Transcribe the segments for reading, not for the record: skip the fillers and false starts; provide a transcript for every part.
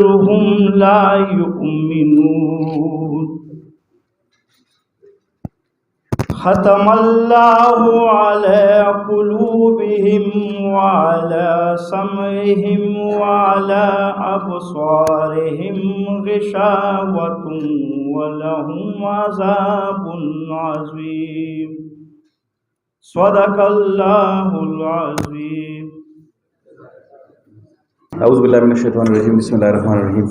فبشرهم لا يؤمنون ختم الله على قلوبهم وعلى سمعهم وعلى أبصارهم غشاوة ولهم عذاب عظيم صدق الله العظيم. أعوذ بالله من الشيطان الرجيم. بسم الله الرحمن الرحيم.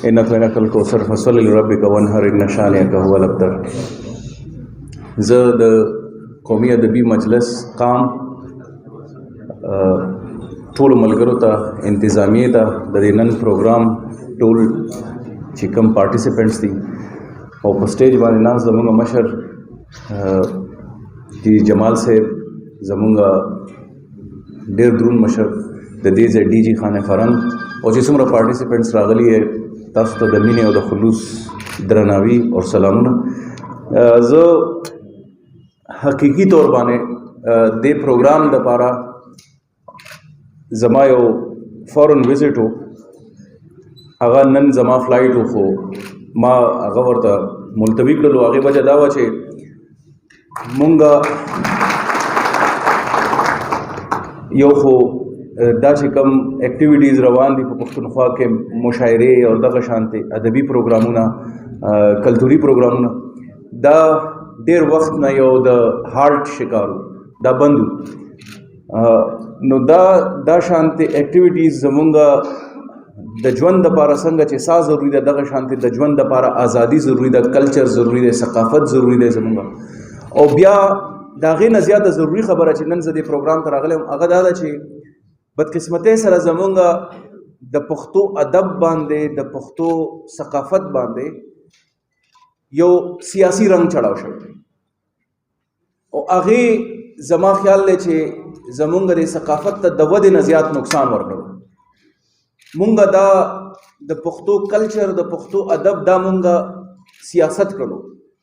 إنك لك الكوثر فصل لربك وانحر إن شانئك هو الأبتر. زه د قومي ادبي مجلس قام ټول ملګرو ته انتظامیه ته د دې نن پروګرام ټول چې کوم پارټیسپینټس دي او په سټیج باندې ناز زموږ مشر دی جمال صاحب زموږ ډېر درون مشر د دې ځای ډي جي خانه فرنګ او چې څومره پارټیسپینټس راغلي تاسو ته د مینې او د خلوص درناوي او سلامونه. زه حقیقي طور باندې د پروګرام د پاره زما یو فورن وزټ و هغه نن زما فلایټ و خو ما هغه ورته ملتوي کړلو. هغې وجه دا وه چې مونږ یو خو دا چې کوم اکټیویټیز روان دي په پښتونخوا کې مشاعرې او دغه شانتې ادبي پروګرامونه کلتوري پروګرامونه دا ډېر وخت نه یو د هارټ شکارو دا بندو نو دا شانتې اکټیویټیز زمونږ د ژوند دپاره څنګه چې سا ضروري ده دغه شانتې د ژوند دپاره ازادي ضروري ده کلچر ضروري دی ثقافت ضروري دی زمونږ. او بیا د هغې نه زیاته ضروري خبره چې نن زه دې پروګرام ته راغلی یم هغه دا ده چې بدقسمتۍ سره زمونږ د پښتو ادب باندې د پښتو ثقافت باندې یو سیاسی رنګ چړاو شوی او هغې زما خیال دی چې زمونږ د ثقافت ته د ودې نه زیات نقصان ورکړو. مونږ دا د پښتو کلچر د پښتو ادب دا مونږ سیاست کړو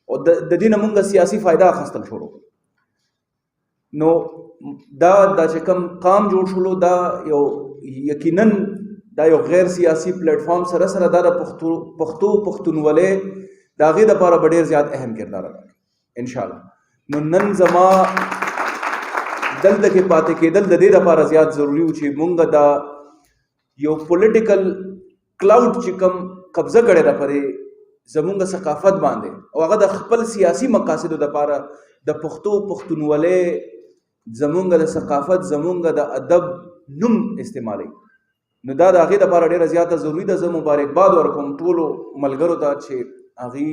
او د دې نه مونږ سیاسي فایده اخیستل شروع. نو دا چې کوم قام جوړ شولو دا یو یقینا دا یو غیر سیاسي پلیټفارم سره سره دا د پښتونولۍ د هغې دپاره به ډېر زیات اهم کردار ادا کوي انشاءالله. نو نن زما دلته کې پاتې کېدل د دې دپاره زیات ضروري و چې مونږ دا یو پولیټیکل کلاوډ چې کوم قبضه کړې ده پرې زمونږ ثقافت باندې او هغه د خپل سیاسي مقاصدو دپاره د پښتونولۍ زمونږ د ثقافت زمونږ د ادب نوم استعمالوي. نو دا د هغې دپاره ډېره زیاته ضروري ده. زه مبارکباد ورکوم ټولو ملګرو ته چې هغې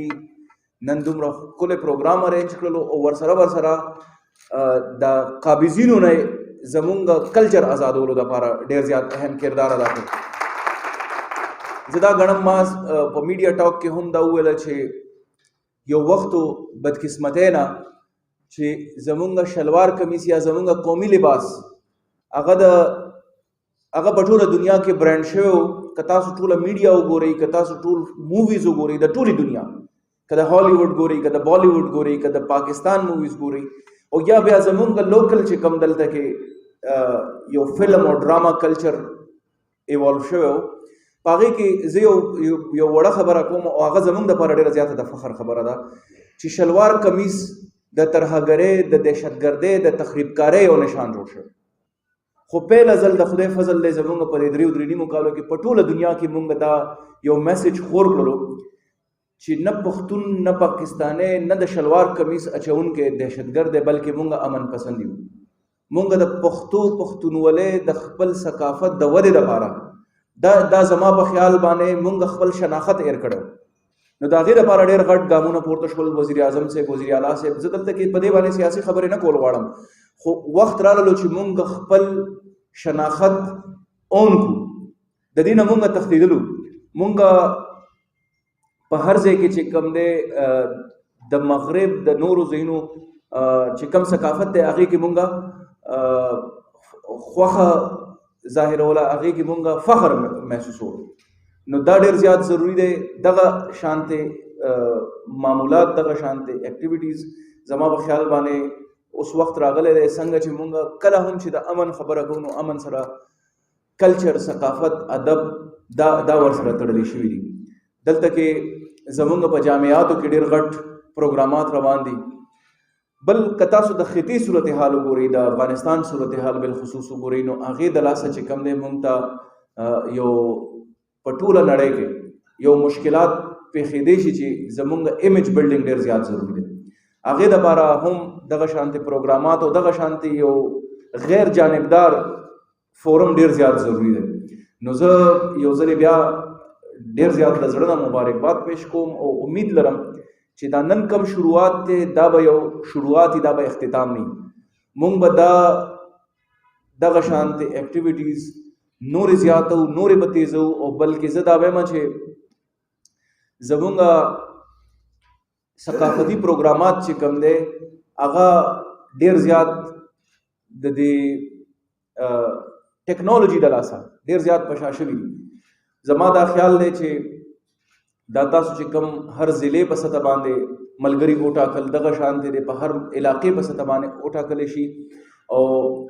نن دومره ښکلی پروګرام ارینج کړلو او ورسره د قابضینو نه زمونږ کلچر ازادولو دپاره ډېر زیات اهم کردار ادا کړي. زه دا ګڼم ما په میډیا ټاک کې هم دا وویله چې یو وخت بدقسمتۍ نه چې زمونږ شلوار کمیس یا زمونږ قومي لباس هغه په ټوله دنیا کې برانډ شوی و. که تاسو ټوله میډیا وګورئ که تاسو ټول موویز وګورئ د ټولې دنیا که د هالیوډ ګورئ که د بالیوډ ګورئ که د پاکستان موویز ګورئ او یا بیا زمونږ لوکل چې کوم دلته کې یو فلم او ډراما کلچر ایوالو شوی و په هغې کې زه یو وړه خبره کوم او هغه زمونږ دپاره ډېره زیاته د فخر خبره ده چې شلوار کمیس د ترهګرۍ د دهشتګردۍ د تخریبکارۍ یو نشان جوړ شوی. خو پیله ځل د خدای فضل دی زمونږ په دې 3 کالو کې په ټوله دنیا کې مونږ دا یو میسج خور کړلو چې نه پښتون نه پاکستانی نه د شلوار کمیس اچونکی دهشتګرد دی بلکې مونږ امن پسند یو. مونږ د پښتونولۍ د خپل ثقافت د ودې دپاره دا زما په خیال باندې مونږ خپل شناخت ایر کړی نو د هغې دپاره ډېر غټ ګامونه پورته شول. وزیر اعظم صاحب وزیر اعلی صاحب زه دلته کې په دې باندې سیاسي خبرې نه کول غواړم خو وخت راللو چې مونږ خپل شناخت اون کړو. د دې نه مونږ تښتېدلو. مونږ په هر ځای کې چې کوم دی د مغرب د نورو ځایونو چې کوم ثقافت دی هغې کې مونږ خوښه ظاهروله هغې کې مونږ فخر محسوسوو. نو دا ډېر زیات ضروري دی. دغه شانتې معمولات دغه شانتې اکټیویټیز زما په خیال باندې اوس وخت راغلی دی څنګه چې مونږ کله هم چې د امن خبره کوو نو امن سره کلچر ثقافت ادب دا ورسره تړلې شوي دي. دلته کې زمونږ په جامعاتو کې ډېر غټ پروګرامات روان دي. بل که تاسو د خطي صورتحال وګورئ، د افغانستان صورتحال بالخصوص وګورئ، نو هغې د لاسه چې کوم دی مونږ ته یو په ټوله نړۍ کې یو مشکلات پیښېدی شي چې زمونږ ایمیج بلډینګ ډېر زیات ضروري دی. هغې دپاره هم دغه شانتې پروګرامات او دغه شانتې یو غیر جانبدار فورم ډېر زیات ضروري دی. نو زه یو ځلې بیا ډېر زیات له زړه نه مبارکباد پیش کوم او امید لرم چې دا نن کم شروعات دی دا به یو شروعات دا به اختتام نه. مونږ به دغه شانتې اکټیویټیز نورې زیاتو، نورې به تیزو، او بلکې زه دا وایم چې زمونږ ثقافتي پروګرامات چې کوم دی هغه ډېر زیات د دې ټیکنالوجي د لاسه ډېر زیات پشا شوي دي. زما دا خیال دی چې دا تاسو چې کوم هر ضلع په سطح باندې ملګري وټاکل، دغه شانتې دی په هر علاقې په سطح باندې وټاکلی شي، او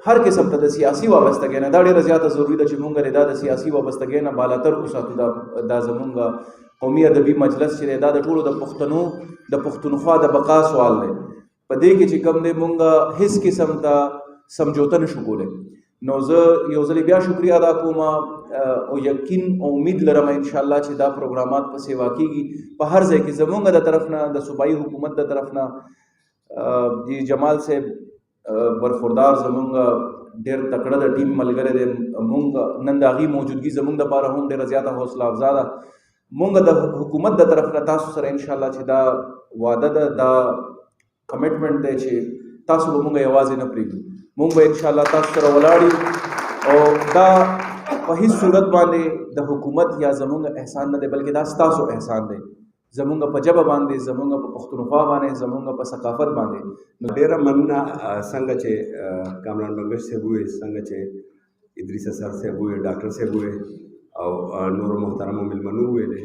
هر قسم ته د سیاسي وابستګۍ نه دا ډېره زیاته ضروري ده چې مونږ دا د سیاسي وابستګۍ نه بالاتر وساتو. دا زمونږ قومي ادبي مجلس چې دی دا د ټولو د پښتنو د پښتونخوا د بقا سوال دی. په دې کې چې کوم دی مونږ هیڅ قسم ته سمجوته نشو کولی. نو زه یو ځلې بیا شکریه ادا کوم او یقین او امید لرم انشاءالله چې دا پروګرامات په سیوا کېږي په هر ځای کې زمونږ د طرف نه، د صوبایي حکومت د طرف نه. جی جمال صاحب برخوردار زمونږ ډېر تکړه د ټیم ملګری دی. مونږ نن د هغې موجودګي زمونږ دپاره هم ډېره زیاته حوصله افزا ده. مونږ د حکومت د طرف نه تاسو سره انشاءالله چې دا وعده ده، دا کمټمنټ دی چې تاسو به مونږ یوازې نه پرېږدو. مونږ به انشاءالله تاسو سره ولاړ یو، او دا په هیڅ صورت باندې د حکومت یا زمونږ احسان نه دی، بلکې دا ستاسو احسان دی زمونږ په ژبه باندې، زمونږ په پښتونخوا باندې، زمونږ په ثقافت باندې. نو ډېره مننه څنګه چې کامران بنګش صاحب وویل، څنګه چې ادریس سر صاحب وویل، ډاکټر صاحب وویل او نورو محترمو مېلمنو وویلې،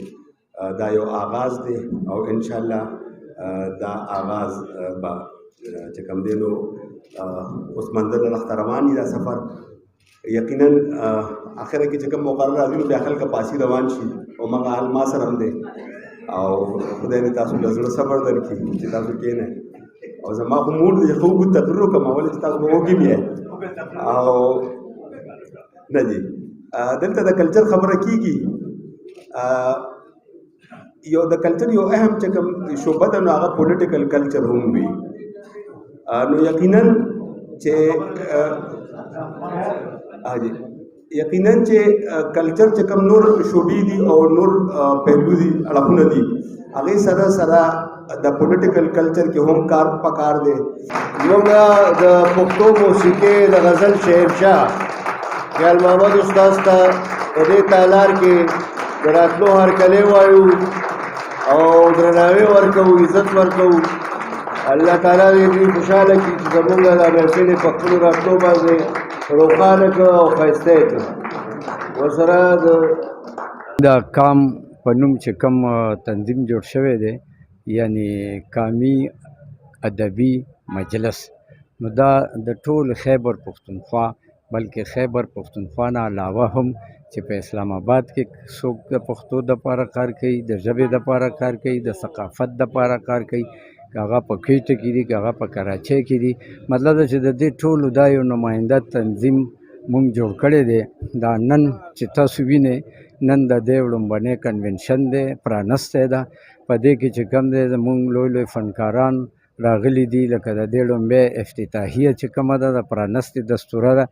دا یو آغاز دی او انشاءالله دا آغاز به چې کوم دی نو اوس منزل لخته روان دي دا سفر. یقینا اخره کې چې کوم مقرر راځي نو بیا خلک پاسي روان شي، او مغه حال ما سره هم دی، او خدای دې تاسو له زړه صبر درکړي چې تاسو کښېنئ. او زما خو موډ دی خو اوږد تقریر وکړم ولې چې تاسو به وږي بیا او نه جي دلته د کلچر خبره کېږي. یو د کلچر یو اهم چې کوم شعبه ده نو هغه پولیټیکل کلچر هم وي. نو یقینا چې کلچر چې کوم نور شعبې دي او نور پهلو دي اړخونه دي هغې سره سره د پولیټیکل کلچر کې هم کار پکار دی. زموږ د پښتو موسیقۍ د غزل شهنشاه خیال محمد استاد ته په دې تالار کې د راتلو هرکلی وایو او درناوی ورکوو، عزت ورکوو. الله تعالی دې خوشحاله کړي چې زموږ دا محفل یې په خپلو راتلو باندې روښانه کړه او ښایسته یې کړه. ورسره د قام په نوم چې کوم تنظیم جوړ شوی دی، یعنی قامي ادبي مجلس، نو دا د ټول خیبر پښتونخوا بلکې خیبر پښتونخوا نه علاوه هم چې په اسلام آباد کې څوک د پښتو دپاره کار کوي، د ژبې دپاره کار کوي، د ثقافت دپاره کار کوي، که هغه په کیټه کې دي، که هغه په کراچۍ کې دي. مطلب دا چې د دې ټولو دا یو نماینده تنظیم مونږ جوړ کړی دی. دا نن چې تاسو وینئ، نن د دې وړومبنی کنونشن دی، پرانستی ده. په دې کې چې کوم دی زمونږ لوی لوی فنکاران راغلي دي، لکه د دې لومبۍ افتتاحیه چې کومه ده د پرانستې دستوره ده.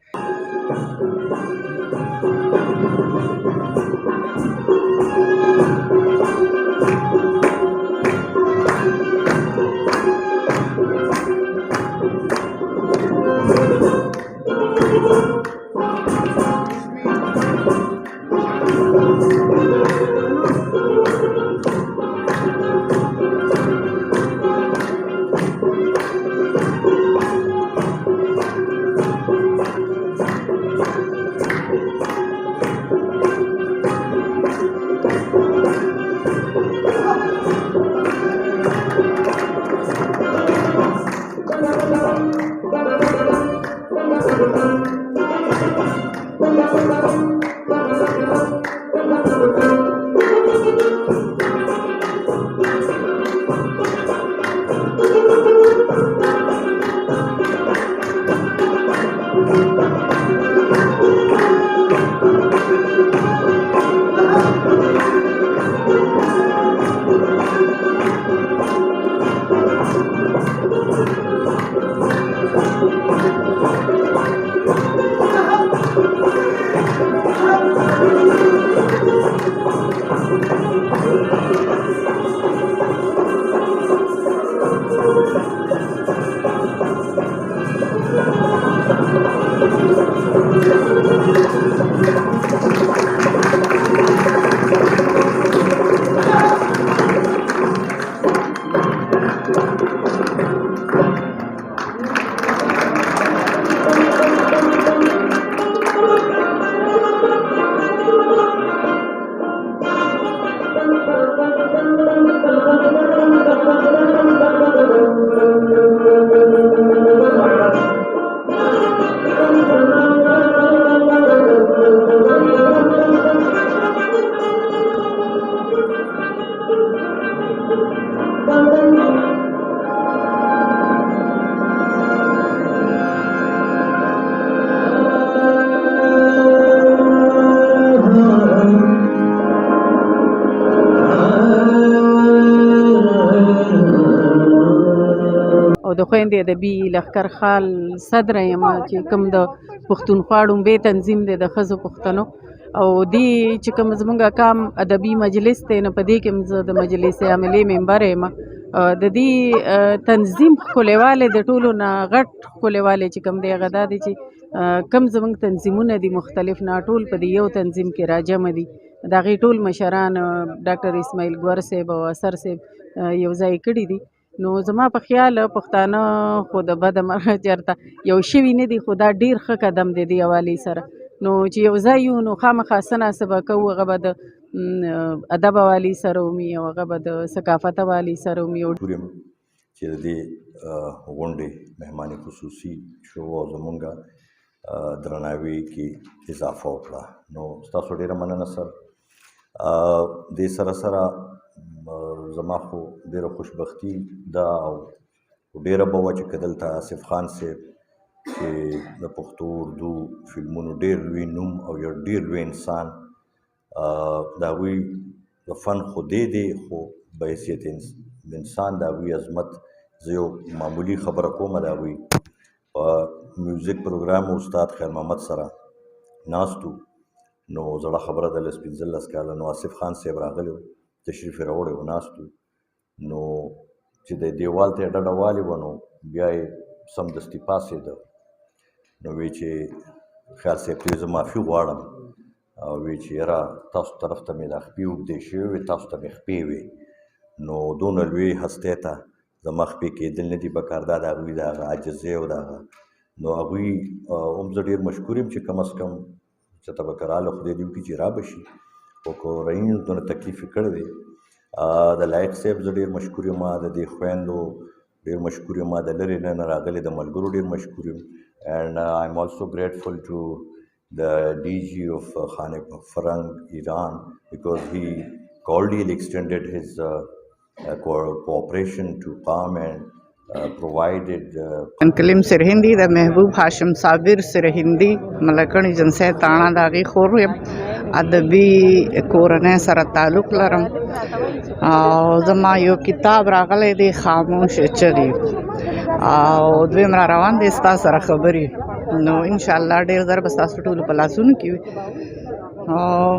خویندې ادبي لښکر خال صدره یم چې کوم د پښتونخوا ډومبی تنظیم دی د ښځو پښتنو او دې چې کوم زمونږ قام ادبي مجلس دی نو په دې کې زه د مجلس عاملې ممبر یم د دې تنظیم ښکلېوالی د ټولو نه غټ ښکلېوالی چې کوم دی هغه دا دی چې کم زمونږ تنظیمونه دي مختلف نه ټول په دې یو تنظیم کې راجمع دي د هغې ټول مشران ډاکټر اسماعیل ګور صاحب او اثر صاحب یو ځای کړي دي نو زما په خیال پښتانه خو د بده مرغه چېرته یو شوي نه دي خو دا ډېر ښه قدم دی دې حوالې سره نو چې یو ځای یو نو خامخا څه ناڅه به کوو هغه به د ادب حوالې سره ومي او هغه به د ثقافت حوالې سره ومي چې د دې غونډې مهماني خصوصي شو او زمونږ درناوي کې اضافه وکړه نو ستاسو ډېره مننه سر دې سره سره زما خو ډېره خوشبختي ده او ډېره به وه چې که دلته آصف خان صاحب چې د پښتو اردو فلمونو ډېر لوی نوم او یو ډېر لوی انسان د هغوی د فن خو دی خو به حیثیت انسان د هغوی عظمت زه یو معمولي خبره کومه د هغوی په میوزیک پروګرام استاد خیر محمد سره ناست وو نو زړه خبره ده لس 15 کاله نو آصف خان صاحب راغلی و تشریف یې راوړی و ناست وو نو چې د دیوال ته یې ډډه والې وه نو بیا یې سمدستي پاڅېده نو وی چې خیال صاحب ته زه معافي غواړم او وی چې یاره تاسو طرف ته مې دا خپې اوږدې شوې وې تاسو ته مې خپې وې نو دونه لوی هستۍ ته زما خپې کېدل نه دي پکار دا د هغوی د هغه عاجزۍ او د هغه نو هغوی هم زه ډېر مشکور یم چې کم از کم چې ته به که راله خدای دې وکړي چې را به شي خو که رهین دونه تکلیف یې کړی دی د لایق صاحب زه ډېر مشکور یم د دې خویندو ډېر مشکور یم د لرې نه راغلي د ملګرو ډېر مشکور یم and I'm also grateful to the DG of Khan Qalam Iran because he cordially extended his cooperation to Qaam and provided کلیم سرهندي د محبوب هاشم صابر سرهندي ملکڼي جنسي تاڼه د هغې خور یم ادبي کورنۍ سره تعلق لرم او زما یو کتاب راغلی دی خاموش چغې او دویم را روان دی ستا سره خبرې نو انشاءالله ډېر زر به ستاسو ټولو په لاسونو کې وي او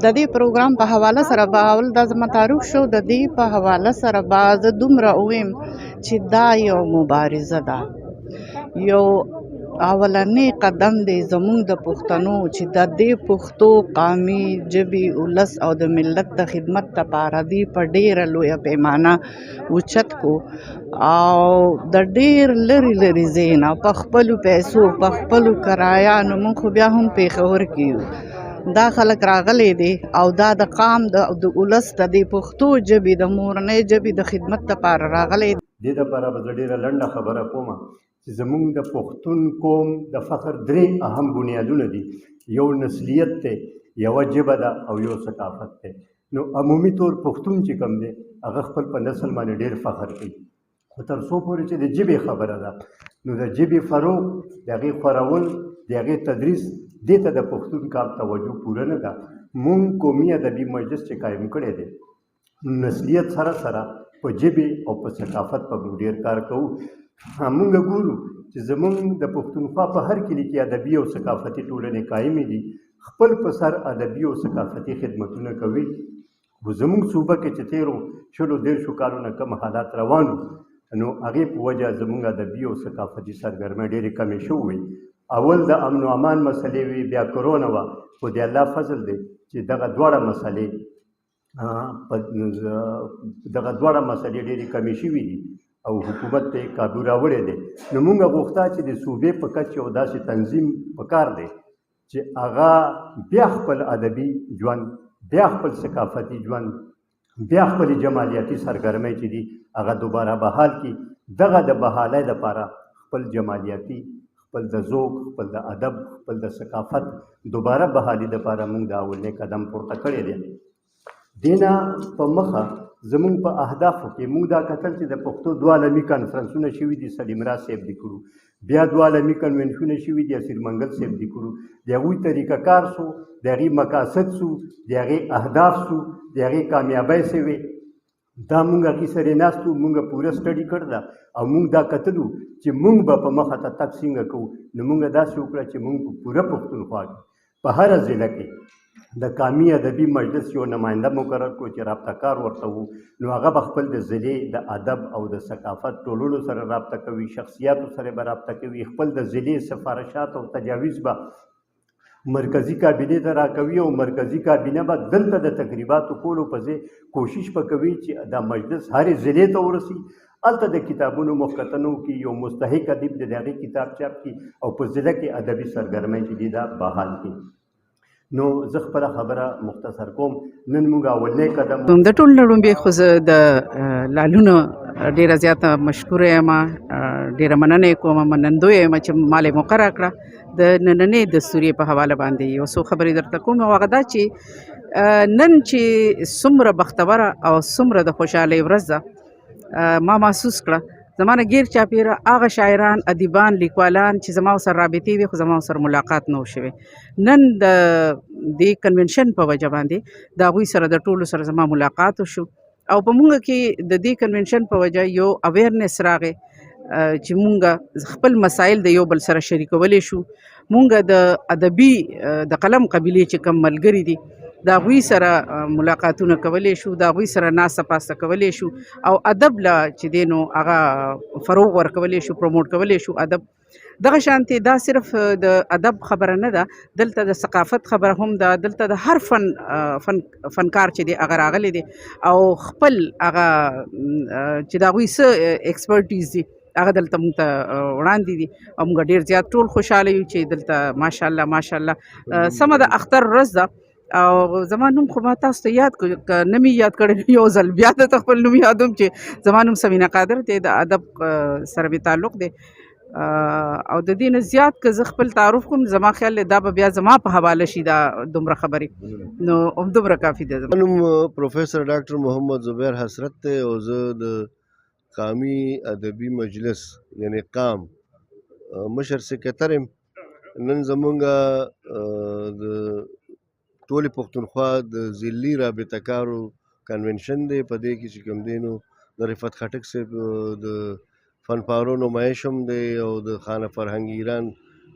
د دې پروګرام په حواله سره به اول دا زما تعارف شو د دې په حواله سره به زه دومره ووایم چې دا یو مبارزه ده یو اولنی قدم دی زموږ د پښتنو چې د دې پښتو قامي ژبې ولس او د ملت د خدمت لپاره دی په ډېره لویه پیمانه اوچت کو او د ډېر لرې لرې ځای نه په خپلو پیسو په خپلو کرایانو موږ خو بیا هم پېښور کې یو دا خلک راغلی دی او دا د قام د ولس د دې پښتو ژبې د مورنۍ ژبې د خدمت لپاره راغلی دی دې دپاره به زه ډېره لنډه خبره کوم چې زموږ د پښتون قوم د فخر 3 اهم بنیادونه دي یو نسلیت دی یوه ژبه ده او یو ثقافت دی نو عمومي طور پښتون چې کوم دی هغه خپل په نسل باندې ډېر فخر کوي خو تر څو پورې چې د ژبې خبره ده نو د ژبې فروغ د هغې خورول د هغې تدریس دې ته د پښتون کار توجه پوره نه ده مونږ قومي ادبي مجلس چې قایم کړی دی نسلیت سره سره په ژبې او په ثقافت په موږ ډېر کار کوو موږ ګورو چې زموږ د پښتونخوا په هر کلي کې ادبي او ثقافتي ټولنې قایمې دي خپل په سر ادبي او ثقافتي خدمتونه کوي خو زموږ صوبه کې چې تېرو 40 کالو نه کم حالات روان وو نو هغې په وجه زموږ ادبي او ثقافتي سرګرمۍ ډېرې کمې شوې اول د امن و امان مسلې وي بیا کرونا وه خو د الله فضل دی چې دغه دواړه مسلې ډېرې کمې شوي دي او حکومت ته یې کابو راوړی دی نو موږ غوښته چې د صوبې په کچ یو داسې تنظیم پکار دی چې هغه بیا خپل ادبي ژوند بیا خپل ثقافتي ژوند بیا خپلې جمالیاتي سرګرمۍ چې دي هغه دوباره بحال کړي دغه د بحالۍ دپاره خپل جمالیاتي خپل د ذوق خپل د ادب خپل د ثقافت دوباره بحالي دپاره موږ د اولنی قدم پورته کړی دی دې نه په مخه زموږ په اهدافو کې موږ دا کتل چې د پښتو 2 عالمي کانفرنسونه شوي دي سلیم راز صاحب دي کړو بیا 2 عالمي کنونشنونه شوي دي اسیر منګل صاحب دي کړو د هغوی طریقه کار سو د هغې مقاصد سو د هغې اهداف سو د هغې کامیابۍ سوې دا مونږ هغې سره ناست وو، مونږ پوره سټډي کړې ده او مونږ دا کتلو چې مونږ به په مخه ته تګ څنګه کوو. نو مونږ داسې وکړه چې مونږ په پوره پښتونخوا کې په هره ضلع کې د قامي ادبي مجلس یو نماینده مقرر کړو چې رابطه کار ورته وو. نو هغه به خپل د ضلعې د ادب او د ثقافت ټولنو سره رابطه کوي، شخصیاتو سره به رابطه کوي، خپل د ضلعې سفارشات او تجاویز به مرکزی کابینې ته راکوي او مرکزی کابینه به دلته د تقریباتو کولو په ځای کوشش به کوي چې دا مجلس هرې ضلعې ته ورسي، هلته د کتابونو مخکتنو کې یو مستحق ادیب د هغې کتاب چاپ کړي او په ضلع کې ادبي سرګرمۍ چې دي دا بحال کړي. نو زه خپله خبره مختصر کوم. نن موږ اولنی قدم د ټولو نه لومبې خو زه د لالونه ډېره زیاته مشکوره یم، ډېره مننه یې کوم، منندویه یم چې مال یې مقرره کړه. د نننۍ دستورې په حواله باندې یو څو خبرې درته کوم. او هغه دا چې نن چې څومره بختوره او څومره د خوشحالۍ ورځ ده، ما محسوس کړه زما نه ګیر چاپېره هغه شاعران، ادیبان، لیکوالان چې زما ورسره رابطې وي خو زما ورسره ملاقات نه و شوی. نن د دې کنونشن په وجه باندې د هغوی سره د ټولو سره زما ملاقات وشو او په مونږ کې د دې کنونشن په وجه یو اویرنس راغی چې مونږ خپل مسایل د یو بل سره شریکولی شو. مونږ د ادبي د قلم قبیلې چې کم ملګري دي د هغوی سره ملاقاتونه کولی شو، د هغوی سره ناسته پاسته کولی شو او ادب له چې دی نو هغه فروغ ورکولی شو، پروموټ کولی شو ادب. دغه شانتې دا صرف د ادب خبره نه ده، دلته د ثقافت خبره هم ده، دلته د هر فنکار چې دی هغه راغلی دی او خپل هغه چې د هغوی څه ایکسپرټیز دي هغه دلته موږ ته وړاندې دي او موږ ډېر زیات ټول خوشحاله یو چې دلته ماشاءالله ماشاءالله سمه د اختر ورځ ده. او زما نوم خو ما تاسو ته یاد کړ، که نه مې یاد کړی یو ځل بیا درته خپل نوم یادوم چې زما نوم سمینه قادر دی، د ادب سره مې تعلق دی. او د دې نه زیات که زه خپل تعارف کوم زما خیال دی دا به بیا زما په حواله شي دا دومره خبرې، نو همدومره کافي دی. زما نوم پروفیسر ډاکټر محمد زبیر حسرت دی او زه د قامي ادبي مجلس یعنی قام مشر سکرټر یم. نن زمونږ د ټولې پښتونخوا د ضلعي رابطه کارو کنونشن دی. په دې کې چې کوم دی نو د رفعت خټک صاحب د فنپارو نمایش هم دی او د خانه فرهنګ ایران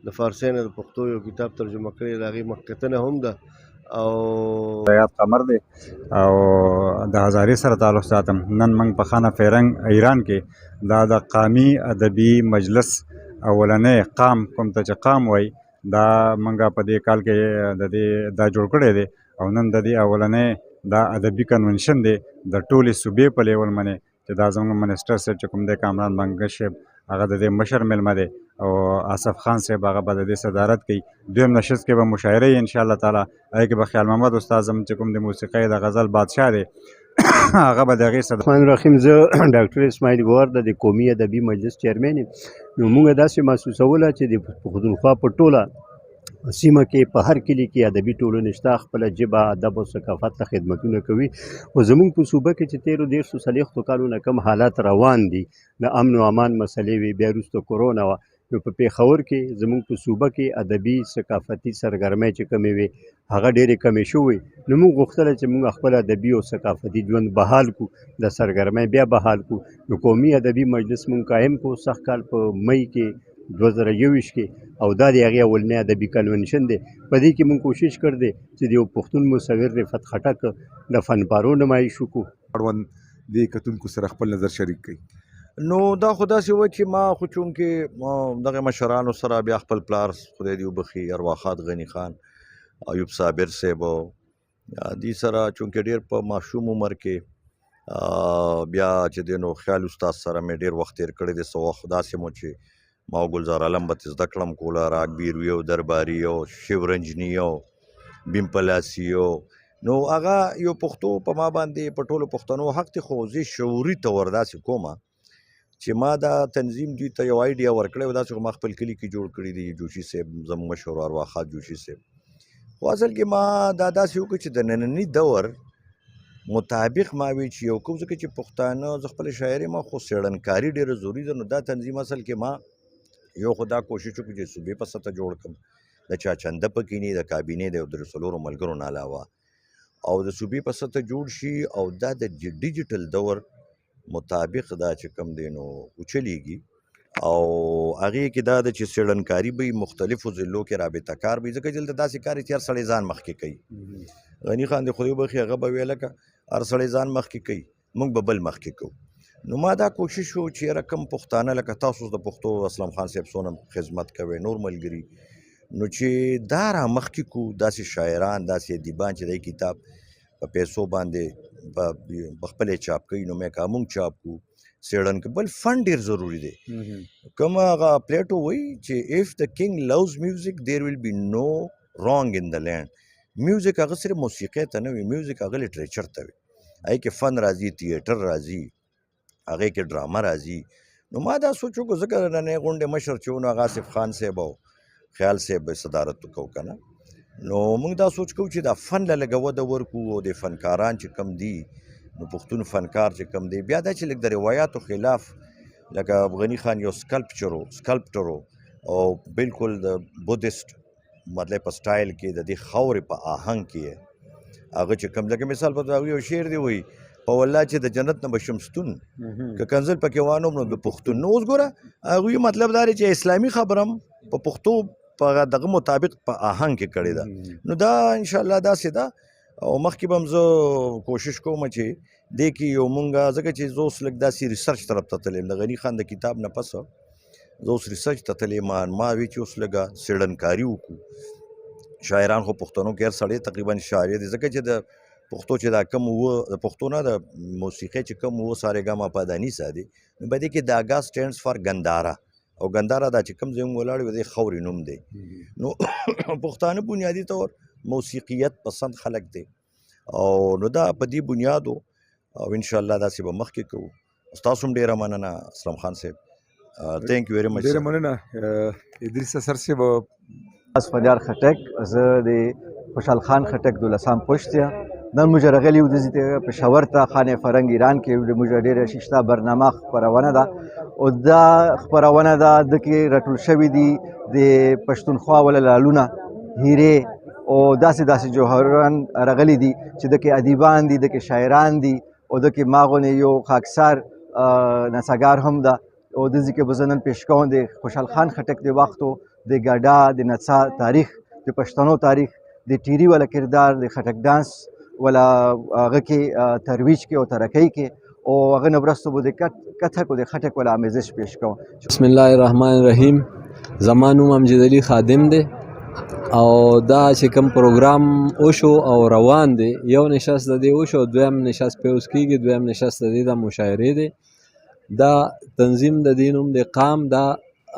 د فارسي نه د پښتو یو کتاب ترجمه کړی د هغې مخکتنه هم ده. او یاد قمر دی او د هزارې سره تعلق ساتم. نن موږ په خانه فرهنګ ایران کې دا د قامي ادبي مجلس اولنی قام کوم ته چې قام وایي دا منګه په دې کال کې د دې دا جوړ کړی دی او نن د دې اولنی دا ادبي کنونشن دی د ټولې صوبې په لیول باندې چې دا زموږ منسټر صاحب چې کوم دی کامران بنګش صاحب هغه د دې مشر میلمه دی او آصف خان صاحب هغه به د دې صدارت کوي. دویم نشست کې به مشاعره وي انشاءالله تعالی، هغې کې به خیال محمد استاد زموږ چې کوم د موسیقۍ د غزل بادشاه دی هغه به د هغې الرحمن الرحیم. زه ډاکټر اسماعیل ګوهر د قومي ادبي مجلس چیرمین یم. نو موږ داسې محسوسوله چې د پښتونخوا په ټوله سیمه کې په هر کلي کې ادبي ټولنې شته، خپله ژبه ادب او ثقافت ته خدمتونه کوي. خو زموږ په صوبه کې چې تېرو 140 کالو نه کم حالات روان دي، د امن و امان مسلې وي، بیا وروسته کورونا وه، نو په پېښور کې زموږ په صوبه کې ادبي ثقافتي سرګرمۍ چې کمې وې هغه ډېرې کمې شوې. نو موږ غوښتله چې موږ خپل ادبي او ثقافتي ژوند بحال کړو، د سرګرمۍ بیا بحال کړو. نو قومي ادبي مجلس موږ قایم کړو سږ کال په مۍ کې 2021 کې او دا د هغې اولنی ادبي کنونشن دی. په دې کې موږ کوشش کړ دی چې د یو پښتون مصور رفعت خټک د فنپارو نمایش وکړو. اړوند دې کتونکو سره خپل نظر شریک کړي. نو دا خو داسې وه چې ما خو چونکې دغه مشرانو سره بیا خپل پلار خدای دې وبخي ارواښاد غني خان، ایوب صابر صاحب دې سره چونکې ډېر په ماشوم عمر کې بیا چې دی نو خیال استاد سره مې ډېر وخت تېر کړی دی. څه وخت داسې مو چې ما او ګلزار عالم به زده کړم کوله، راګ بیروي او درباري او شیورنجني او بیم پلاسي نو هغه یو پښتو په ما باندې په ټولو پښتنو حق دی. خو زه شعوري طور داسې کومه چې ما دا تنظیم دوی ته یو آیډیا ورکړی و، داسې خو ما خپل کلي کې جوړ کړي دي، جوشي صاحب زموږ مشهور ارواښاد جوشي صاحب. خو اصل کې ما دا داسې وکړو چې د ننني دور مطابق ما وی چې یو کوم ځکه چې پښتانه زه خپل شاعري ما خو څېړنکاري ډېره ضروري ده. نو دا تنظیم اصل کې ما یو خو دا کوشش وکړو چې صوبې په سطحه جوړ کړم، د چا چنده پکې نه، د کابینې د 4 ملګرو نه علاوه. او د صوبې په سطح جوړ شي او دا د ډیجیټل دور مطابق دا چې کوم دی نو وچلیږي او هغې کې دا ده چې څېړنکاري به وي مختلفو ضلعو کې رابطه کار به وي ځکه چې دلته داسې کار چې هر سړی ځان مخکې کوي غني خان د خدای وبخښي هغه به ویل لکه هر سړی ځان مخکې کوي موږ به بل مخکې کوو نو ما دا کوشش وکړو چې یاره کوم پښتانه لکه تاسو د پښتو اسلام خان صاحب څونه خدمت کوئ نور ملګري نو چې دا را مخکې کړو داسې شاعران داسې ادیبان چې دی کتاب په پیسو باندې په خپلې چاپ کوي نو مې که موږ چاپ کړو څېړنکه بل فنډ ډېر ضروري دی کوم هغه پلیټو وایي چې if the king loves music there will be no wrong in the land میوزیک هغه صرف موسیقۍ ته نه وي میوزیک هغه لټریچر ته وي هغې کې فن راځي تیټر راځي هغې کې ډرامه راځي نو ما دا سوچ وکړو ځکه نننۍ غونډې مشر چې و نو هغه آصف خان صاحب او خیال صاحب صدارت وکړو که نه نو موږ دا سوچ کوو چې دا فن له لږه وده ورکړو او د فنکاران چې کم دي نو پښتون فنکار چې کم دی بیا دا چې لږ د روایاتو خلاف لکه غني خان یو سکلپټر او بالکل د بودیسټ مطلب په سټایل کې د دې خاورې په آهنګ کې هغه چې کم لکه مثال په یو شعر دی وایي په والله چې د جنت نه به شمستون که کنزل پکې وانوم نو د پښتون نو اوس ګوره هغوی مطلب دا دی چې اسلامي خبره هم په پښتو په دغه مطابق په آهنګ کې کړې ده نو دا انشاءالله داسې ده او مخکې به هم زه کوشش کوم چې دې کې یو مونږ ځکه چې زه اوس لږ داسې ریسرچ طرف ته تللی یم د غني خان د کتاب نه پس زه اوس ریسرچ ته تللی یم ما وی چې اوس لږه څېړنکاري وکړو شاعران خو پښتنو کې هر سړی تقریبا شاعر دی ځکه چې د پښتو چې دا کم د پښتو نه د موسیقۍ چې کم سارېګاما پاداني سا دی نو په دې کې د اګا سټینډز فار ګنداره او ګنداره دا چې کوم ځای موږ ولاړ یو د خاورې نوم دی نو پښتانه بنیادي طور موسیقیت پسند خلک دی او نو دا په دې بنیادو او انشاءالله داسې به مخکې کوو ستاسو هم ډېره مننه اسلام خان صاحب تھینک یو ویری مچ ډېره مننه ادریس سر صاحب اسفندیار خټک زه د خوشحال خان خټک دولسم پشت یم نن موږ راغلي یو دلته پېښور ته خانې فرهنګ ایران کې موږ ډېره شیشته برنامه خپرونه ده او دا خپرونه ده د کې راټول شوي دي د پښتونخوا ولا لالونه هیرې او داسې جوهران راغلي دي چې د کې ادیبان دي د کې شاعران دي او د کې ماغونې یو خاکسار نڅاګار هم ده او د ځکه به زه نن پېښ کوم د خوشحال خان خټک د وختو د ګاډا د نڅا تاریخ د پښتنو تاریخ د ټیري والا کردار د خټک ډانس ولا هغه کې ترویج کې او ترقۍ کې او هغه نه وروسته به د کتک او د خټک والا آمیزش پېښ کوم بسم الله الرحمن الرحیم زما نوم امجد علي خادم دی او دا چې کوم پروګرام وشو او روان دی یو نشست د دې وشو دویم نشست په اوس کېږي دویم نشست د دې د مشاعرې دی دا تنظیم د دې نوم د قام دا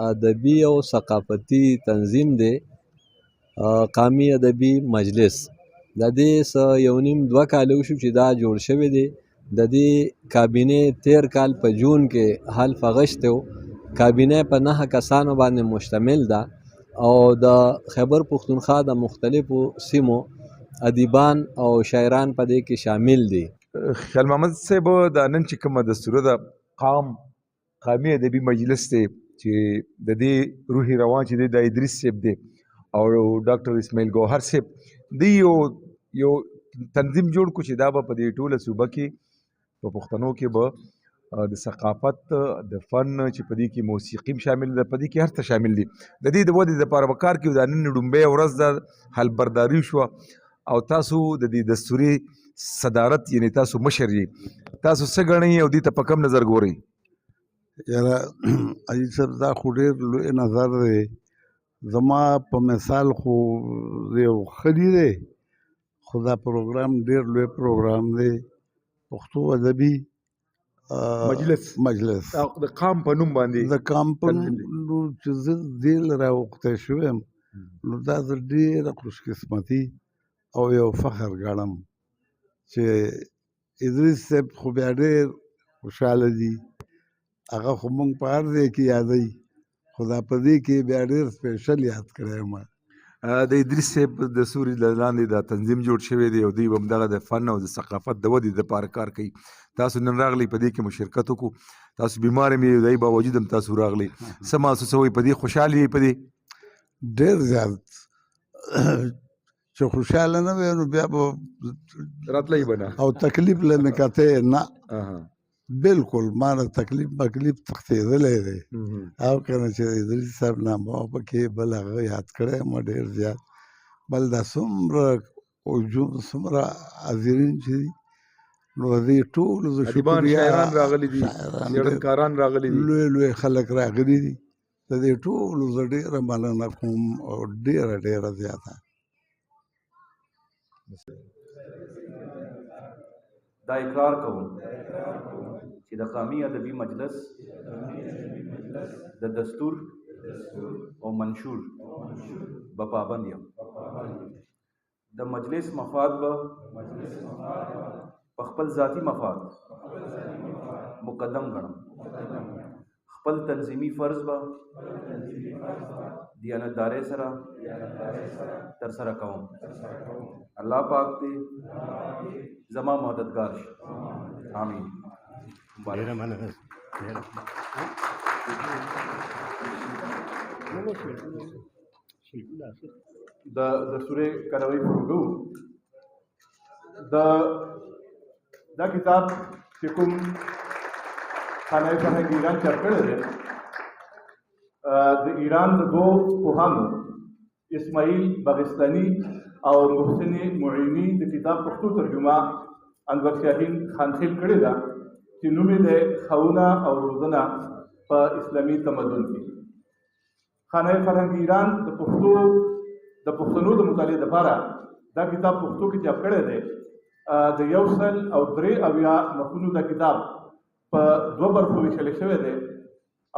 ادبي او ثقافتي تنظیم دی قامي ادبي مجلس د دې یو نیم 2 کاله وشو چې دا جوړ شوی دی د دې کابینې 13 کال په جون کې حل فغشت و کابینې په 9 کسانو باندې مشتمل ده او د خیبر پښتونخوا د مختلفو سیمو ادیبان او شاعران په دې کې شامل دي خیال محمد صاحب دا نن چې کومه دستوره د قامي ادبي مجلس دی چې د دې روحي روان چې دی د ادریس صاحب دی او ډاکټر اسماعیل ګوهر صاحب دی یو تنظیم جوړ کړو چې دا به په دې ټوله صوبه کې په پښتنو کې به د ثقافت د فن چې په دې کې موسیقي شامل ده په دې کې هر څه شامل دي د دې د ودې دپاره به کار کوي دا نن ډومبۍ ورځ ده حلبرداري شوه او تاسو د دې دستورې صدارت یعنی تاسو مشر یې تاسو څه ګڼئ او دې ته په کم نظر ګورئ یاره عزیز صاحب دا خو ډېر لوی نظر دی زما په مثال خو یو ښه دی خو دا پروګرام ډېر لوی پروګرام دی پښتو ادبي مجلس د قام په نوم باندې د قام په نوم چې زه دې له راوختی شوی یم نو دا زه ډېره خوش قسمتي او یو فخر ګڼم چې ادریس صاحب خو بیا ډېر خوشحاله دي هغه خو مونږ په هر ځای کې یادوي خو دا په دې کې بیا ډېر سپیشل یاد کړی یم د ادریس صاحب د سوري لاندې دا تنظیم جوړ شوی دی او دوی به همدغه د فن او د ثقافت د ودې دپاره کار کوي تاسو نن راغلی په دې کې مو شرکت وکړو تاسو بیمار یم د هغې باوجود هم تاسو راغلی څه محسوسوئ په دې خوشحال یې په دې ډېر زیات چې خوشحاله نه وي نو بیا به راتلی به نه او تکلیف له مې کتې نه بالکل ما نه تکلیف تښتېدلی دی او که نه چې ادریس صاحب نامه پکې بل هغه یاد کړی ما ډېر زیات بل دا څومره حاضرین چې دي نو دې ټولو زه ادیبان شاعران راغلي دي شاعران څېړنکاران راغلي دي لوی لوی خلک راغلي دي د دې ټولو زه ډېره مننه کوم او ډېره ډېره زیاته دا اقرار کوم چې د قامي ادبي مجلس د دستور او منشور به پابند یم د مجلس مفاد به په خپل ذاتي مفاد مقدم ګڼم خپل تنظیمي فرض به دیانتدارۍ سره ترسره کوم الله پاک دې زما مددگار شي آمین ډېره مننه د سورې کروي پروګو دا کتاب چې کوم خانه فرهنګ ایران چاپ کړی دی د ایران د دوه پوهانو اسماعیل بغستاني او محسن معینی د کتاب پښتو ترجمه انور شاهین خانخیل کړې ده چې نوم یې دی ښوونه او روزنه په اسلامي تمدن کې خانه فرهنګ ایران د پښتنو د مطالعې لپاره دا کتاب پښتو کې چاپ کړی دی د 103 مخونو دا کتاب په 2 برخو ویشل شوی دی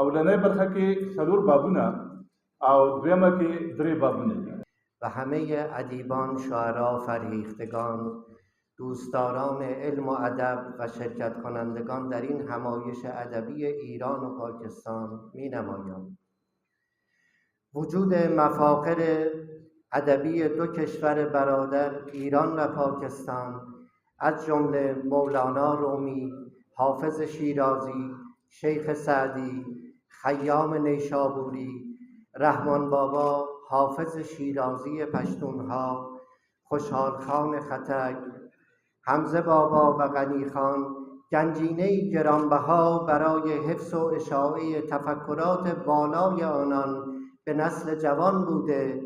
اولنۍ برخه کې 4 بابونه او دویمه کې 3 بابونه دي و همه ادیبان، شاعران، فرهیختگان، دوستداران علم و ادب و شرکت کنندگان در این همایش ادبی ایران و پاکستان می نمایم. وجود مفاخر ادبی 2 کشور برادر ایران و پاکستان از جمله مولانا رومی، حافظ شیرازی، شیخ سعدی، خیام نیشابوری، رحمان بابا، حافظ شیرازی پشتونها، خوشحال خان خټک، حمزه بابا و غنی خان گنجینه‌ای گرانبها برای حفظ و اشاعه تفکرات والای آنان به نسل جوان بوده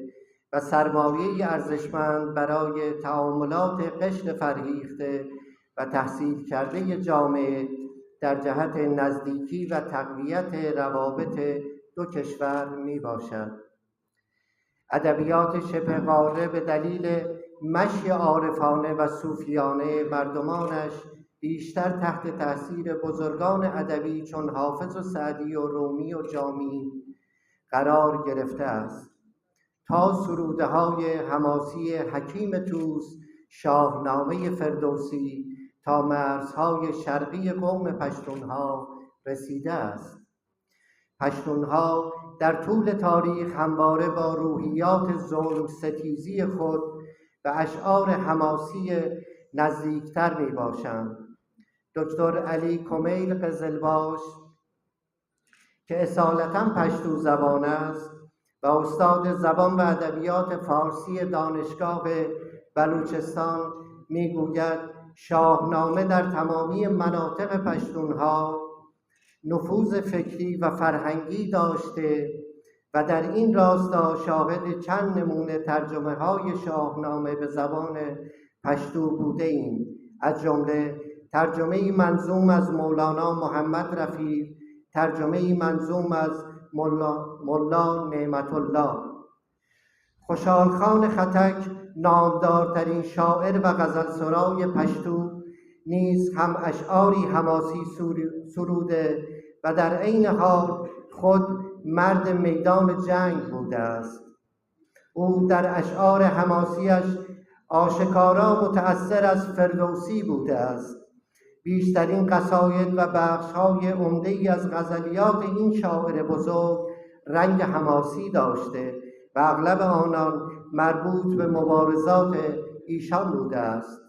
و سرمایه‌ای ارزشمند برای تعاملات قشر فرهیخته و تحصیل کرده جامعه در جهت نزدیکی و تقویت روابط 2 کشور می باشد. ادبیات شبه قاره به دلیل مشی عارفانه و صوفیانه مردمانش بیشتر تحت تاثیر بزرگان ادبی چون حافظ و سعدی و رومی و جامی قرار گرفته است تا سروده های حماسی حکیم طوس، شاهنامه فردوسی تا مرزهای شرقی قوم پشتونها رسیده است. پشتونها در طول تاریخ همواره با روحیات ظلم ستیزی خود و اشعار حماسی نزدیکتر می باشند. دکتر علی کمیل قزلباش که اصالتاً پشتو زبان است و استاد زبان و ادبیات فارسی دانشگاه بلوچستان می گوید شاهنامه در تمامی مناطق پشتونها نفوذ فکری و فرهنگی داشته و در این راستا شاهد چند نمونه ترجمه های شاهنامه به زبان پشتو بوده ایم، از جمله ترجمه منظوم از مولانا محمد رفیع، ترجمه منظوم از ملا نعمت الله. خوشحال خان خټک نامدارترین شاعر و غزلسرای پشتو نیز هم اشعاری حماسی سروده و در عین حال خود مرد میدان جنگ بوده است. او در اشعار حماسیش آشکارا متأثر از فردوسی بوده است. بیشترین قصاید و بخش‌های عمده‌ای از غزلیات این شاعر بزرگ رنگ حماسی داشته و اغلب آنان مربوط به مبارزات ایشان بوده است.